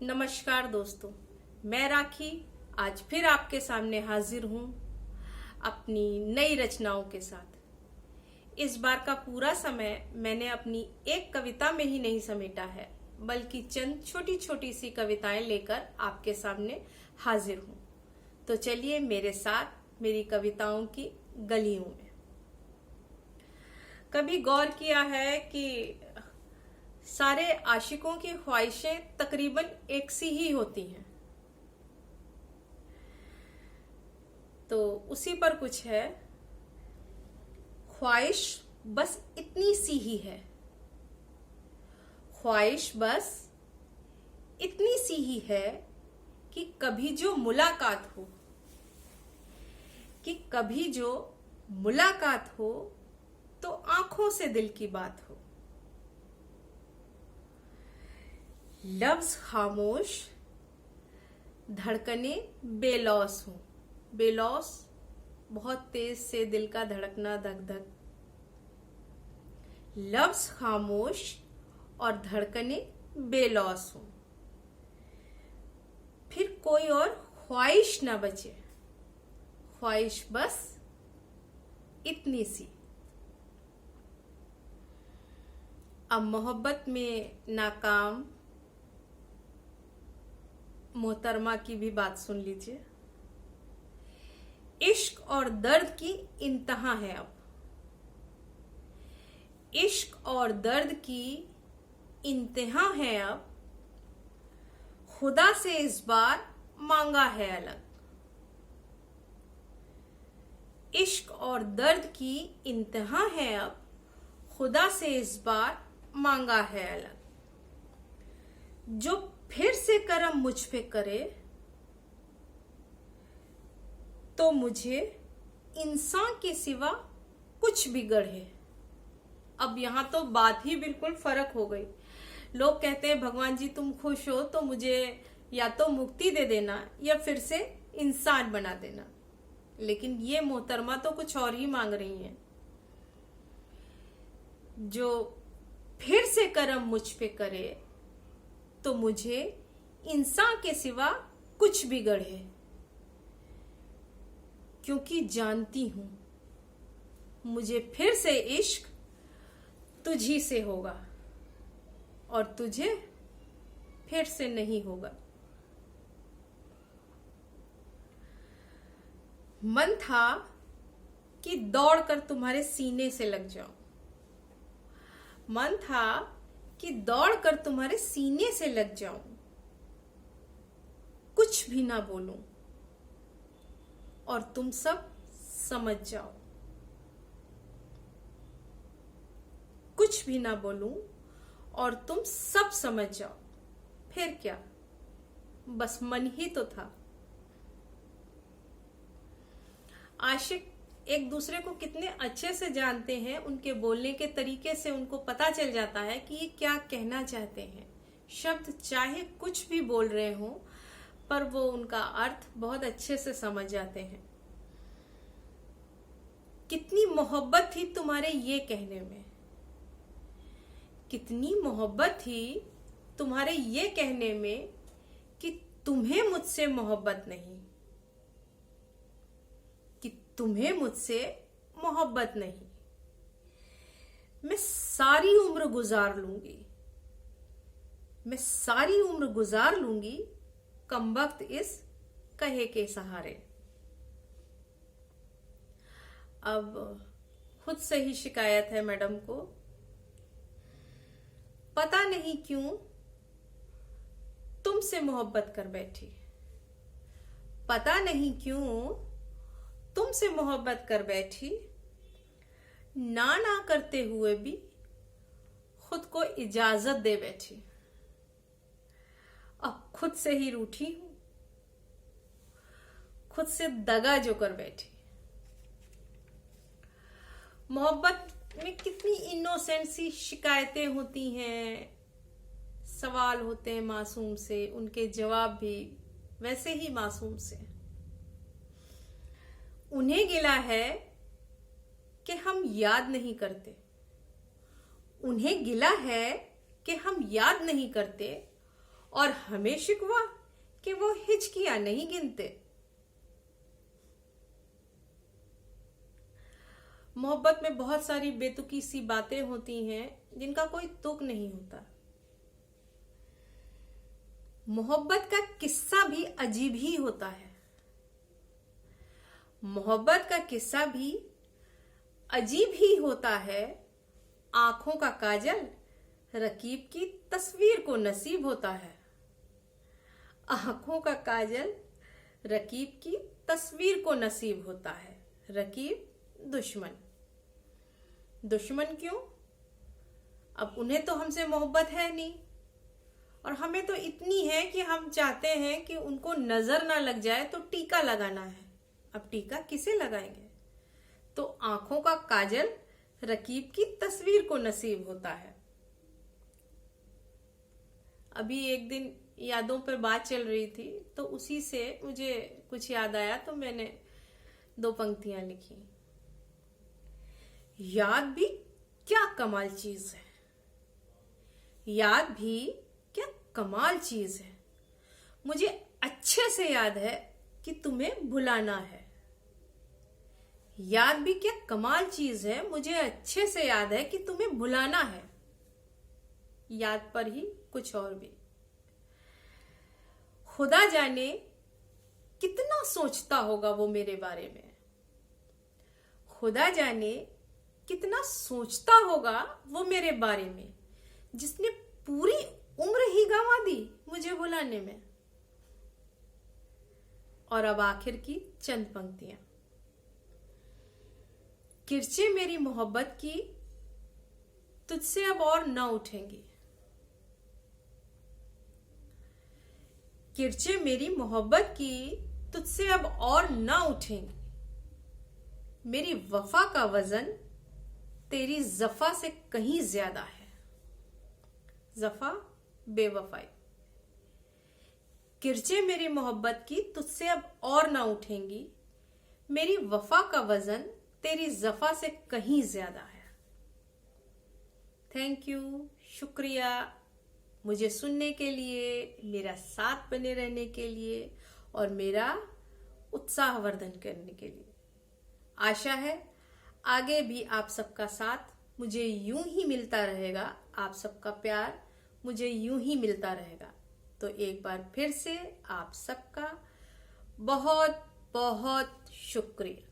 नमस्कार दोस्तों, मैं राखी आज फिर आपके सामने हाजिर हूँ अपनी नई रचनाओं के साथ। इस बार का पूरा समय मैंने अपनी एक कविता में ही नहीं समेटा है, बल्कि चंद छोटी छोटी सी कविताएं लेकर आपके सामने हाजिर हूँ। तो चलिए मेरे साथ मेरी कविताओं की गलियों में। कभी गौर किया है कि सारे आशिकों की ख्वाहिशें तकरीबन एक सी ही होती हैं। तो उसी पर कुछ है, ख्वाहिश बस इतनी सी ही है, ख्वाहिश बस इतनी सी ही है कि कभी जो मुलाकात हो, कि कभी जो मुलाकात हो तो आंखों से दिल की बात हो। लफ्ज खामोश, धड़कने बेलौस हो। बेलौस बहुत तेज से दिल का धड़कना, धक धक। लफ्ज खामोश और धड़कने बेलौस हो, फिर कोई और ख्वाहिश ना बचे, ख्वाहिश बस इतनी सी। अब मोहब्बत में नाकाम मोहतरमा की भी बात सुन लीजिए। इश्क और दर्द की इंतहा है अब, इश्क और दर्द की इंतहा है अब, खुदा से इस बार मांगा है अलग। इश्क और दर्द की इंतहा है अब, खुदा से इस बार मांगा है अलग। जो फिर से करम मुझ पे करे तो मुझे इंसान के सिवा कुछ भी गढ़े। अब यहां तो बात ही बिल्कुल फर्क हो गई। लोग कहते हैं भगवान जी तुम खुश हो तो मुझे या तो मुक्ति दे देना या फिर से इंसान बना देना, लेकिन ये मोहतरमा तो कुछ और ही मांग रही हैं। जो फिर से करम मुझ पे करे तो मुझे इंसान के सिवा कुछ भी गढ़े, क्योंकि जानती हूं मुझे फिर से इश्क तुझी से होगा और तुझे फिर से नहीं होगा। मन था कि दौड़कर तुम्हारे सीने से लग जाऊं, मन था कि दौड़कर तुम्हारे सीने से लग जाऊं, कुछ भी ना बोलूं और तुम सब समझ जाओ। कुछ भी ना बोलूं और तुम सब समझ जाओ। फिर क्या, बस मन ही तो था। आशिक एक दूसरे को कितने अच्छे से जानते हैं, उनके बोलने के तरीके से उनको पता चल जाता है कि ये क्या कहना चाहते हैं। शब्द चाहे कुछ भी बोल रहे हो, पर वो उनका अर्थ बहुत अच्छे से समझ जाते हैं। कितनी मोहब्बत थी तुम्हारे ये कहने में, कितनी मोहब्बत थी तुम्हारे ये कहने में कि तुम्हें मुझसे मोहब्बत नहीं, कि तुम्हें मुझसे मोहब्बत नहीं। मैं सारी उम्र गुजार लूंगी, मैं सारी उम्र गुजार लूंगी कमबख्त इस कहे के सहारे। अब खुद से ही शिकायत है मैडम को। पता नहीं क्यों तुमसे मोहब्बत कर बैठी, पता नहीं क्यों तुमसे मोहब्बत कर बैठी। ना ना करते हुए भी खुद को इजाजत दे बैठी। अब खुद से ही रूठी हूं, खुद से दगा जो कर बैठी। मोहब्बत में कितनी इनोसेंट सी शिकायतें होती हैं, सवाल होते हैं मासूम से, उनके जवाब भी वैसे ही मासूम से। उन्हें गिला है कि हम याद नहीं करते, उन्हें गिला है कि हम याद नहीं करते और हमें शिकवा कि वो हिचकियां नहीं गिनते। मोहब्बत में बहुत सारी बेतुकी सी बातें होती हैं जिनका कोई तुक नहीं होता। मोहब्बत का किस्सा भी अजीब ही होता है। मोहब्बत का किस्सा भी अजीब ही होता है। आंखों का काजल रकीब की तस्वीर को नसीब होता है। आंखों का काजल रकीब की तस्वीर को नसीब होता है। रकीब दुश्मन। दुश्मन क्यों? अब उन्हें तो हमसे मोहब्बत है नहीं, और हमें तो इतनी है कि हम चाहते हैं कि उनको नजर ना लग जाए तो टीका लगाना है। अब टीका किसे लगाएंगे? तो आंखों का काजल रकीब की तस्वीर को नसीब होता है। अभी एक दिन यादों पर बात चल रही थी, तो उसी से मुझे कुछ याद आया, तो मैंने 2 पंक्तियां लिखी। याद भी क्या कमाल चीज है। याद भी क्या कमाल चीज है। मुझे अच्छे से याद है कि तुम्हें भुलाना है। याद भी क्या कमाल चीज है। मुझे अच्छे से याद है कि तुम्हें भुलाना है। याद पर ही कुछ और भी। खुदा जाने कितना सोचता होगा वो मेरे बारे में। खुदा जाने कितना सोचता होगा वो मेरे बारे में, जिसने पूरी उम्र ही गंवा दी मुझे भुलाने में। और अब आखिर की चंद पंक्तियां। किरचे मेरी मोहब्बत की तुझसे अब और न उठेंगी। किरचे मेरी मोहब्बत की तुझसे अब और न उठेंगी। मेरी वफा का वजन तेरी जफा से कहीं ज्यादा है। जफा बेवफाई। किरचे मेरी मोहब्बत की तुझसे अब और ना उठेंगी। मेरी वफा का वजन तेरी जफा से कहीं ज्यादा है। थैंक यू, शुक्रिया मुझे सुनने के लिए, मेरा साथ बने रहने के लिए और मेरा उत्साहवर्धन करने के लिए। आशा है आगे भी आप सबका साथ मुझे यूं ही मिलता रहेगा। आप सबका प्यार मुझे यूं ही मिलता रहेगा। तो एक बार फिर से आप सबका बहुत बहुत शुक्रिया।